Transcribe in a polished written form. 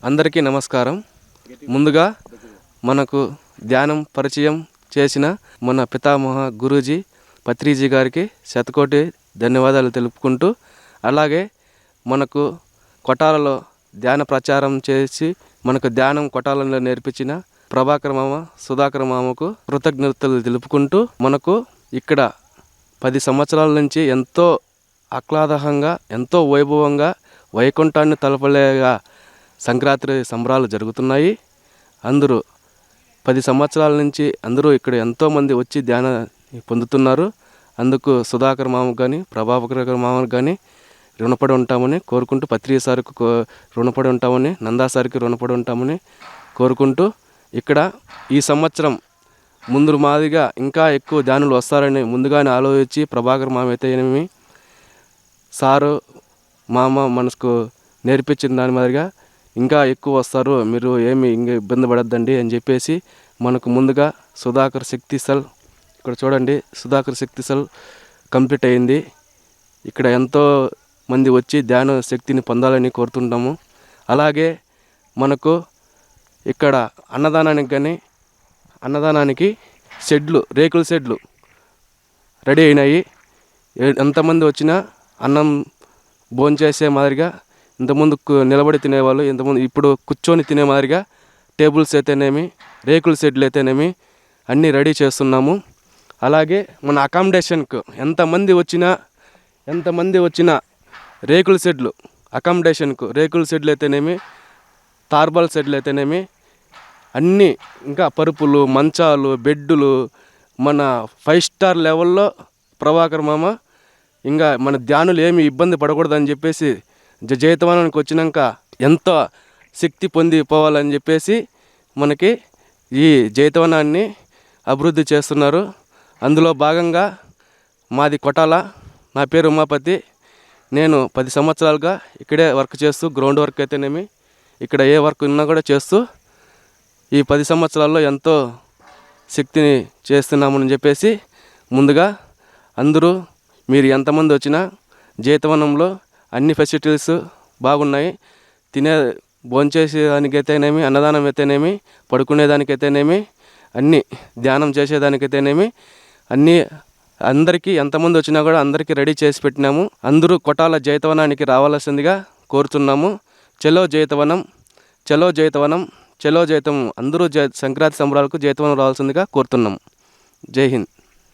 అందరికీ నమస్కారం. ముందుగా మనకు ధ్యానం పరిచయం చేసిన మన పితామహ గురూజీ పత్రిజీ గారికి శతకోటి ధన్యవాదాలు తెలుపుకుంటూ, అలాగే మనకు కొటాలలో ధ్యాన ప్రచారం చేసి మనకు ధ్యానం కొటాలలో నేర్పించిన ప్రభాకర్ మామ, సుధాకర్ మామకు కృతజ్ఞతలు తెలుపుకుంటూ, మనకు ఇక్కడ 10 సంవత్సరాల నుంచి ఎంతో ఆహ్లాదకంగా, ఎంతో వైభవంగా, వైకుంఠాన్ని తలపలేగా సంక్రాంతి సంబరాలు జరుగుతున్నాయి. అందరూ 10 సంవత్సరాల నుంచి అందరూ ఇక్కడ ఎంతోమంది వచ్చి ధ్యాన పొందుతున్నారు. అందుకు సుధాకర్ మామకు కానీ, ప్రభాకర్ మామకు కానీ రుణపడి ఉంటామని కోరుకుంటూ, పత్రి సార్కు రుణపడి ఉంటామని, నందా సార్కి రుణపడి ఉంటామని కోరుకుంటూ, ఇక్కడ ఈ సంవత్సరం ముందు మాదిరిగా ఇంకా ఎక్కువ ధ్యానులు వస్తారని ముందుగానే ఆలోచించి ప్రభాకర్ మామ అయితేనేమి, సారు మామ మనసుకు నేర్పించిన దాని మాదిరిగా ఇంకా ఎక్కువ వస్తారు, మీరు ఏమి ఇంకా ఇబ్బంది పడద్దండి అని చెప్పేసి మనకు ముందుగా సుధాకర్ శక్తి సెల్, ఇక్కడ చూడండి సుధాకర్ శక్తి సెల్ కంప్లీట్ అయింది. ఇక్కడ ఎంతో మంది వచ్చి ధ్యాన శక్తిని పొందాలని కోరుతుంటాము. అలాగే మనకు ఇక్కడ అన్నదానానికి షెడ్లు, రేకుల షెడ్లు రెడీ అయినాయి. ఎంతమంది వచ్చినా అన్నం భోంచేసే మాదిరిగా, ఇంతకుముందు నిలబడి తినేవాళ్ళు, ఇంతకుముందు ఇప్పుడు కూర్చొని తినే మాదిరిగా టేబుల్స్ అయితేనేమి, రేకుల షెడ్లు అయితేనేమి అన్నీ రెడీ చేస్తున్నాము. అలాగే మన అకామిడేషన్కు ఎంతమంది వచ్చినా రేకుల షెడ్లు, అకామిడేషన్కు రేకుల షెడ్లు అయితేనేమి, తార్బల్ షెడ్లు అయితేనేమి అన్నీ, ఇంకా పరుపులు, మంచాలు, బెడ్డులు, మన 5 స్టార్ లెవెల్లో ప్రభాకర్ మామ ఇంకా మన ధ్యానులు ఏమి ఇబ్బంది పడకూడదని చెప్పేసి జైతవనానికి వచ్చినాక ఎంతో శక్తి పొందిపోవాలని చెప్పేసి మనకి ఈ జైతవనాన్ని అభివృద్ధి చేస్తున్నారు. అందులో భాగంగా మాది కొటాల, నా పేరు ఉమాపతి. నేను 10 సంవత్సరాలుగా ఇక్కడే వర్క్ చేస్తూ, గ్రౌండ్ వర్క్ అయితేనేమి, ఇక్కడ ఏ వర్క్ ఉన్నా కూడా చేస్తూ ఈ 10 సంవత్సరాల్లో ఎంతో శక్తిని చేస్తున్నామని చెప్పేసి ముందుగా అందరూ మీరు ఎంతమంది వచ్చినా జైతవనంలో అన్ని ఫెసిలిటీస్ బాగున్నాయి. భోంచేసేదానికైతేనేమి, అన్నదానం అయితేనేమి, పడుకునేదానికైతేనేమి, అన్నీ ధ్యానం చేసేదానికైతేనేమి అన్నీ అందరికీ ఎంతమంది వచ్చినా కూడా అందరికీ రెడీ చేసి పెట్టినాము. అందరూ కొటాల జైతవనానికి రావాల్సిందిగా కోరుతున్నాము. చలో జైతవనం, చలో జైతవనం, చలో జైతవనం. అందరూ సంక్రాంతి సంబరాలకు జైతవనం రావాల్సిందిగా కోరుతున్నాము. జై హింద్.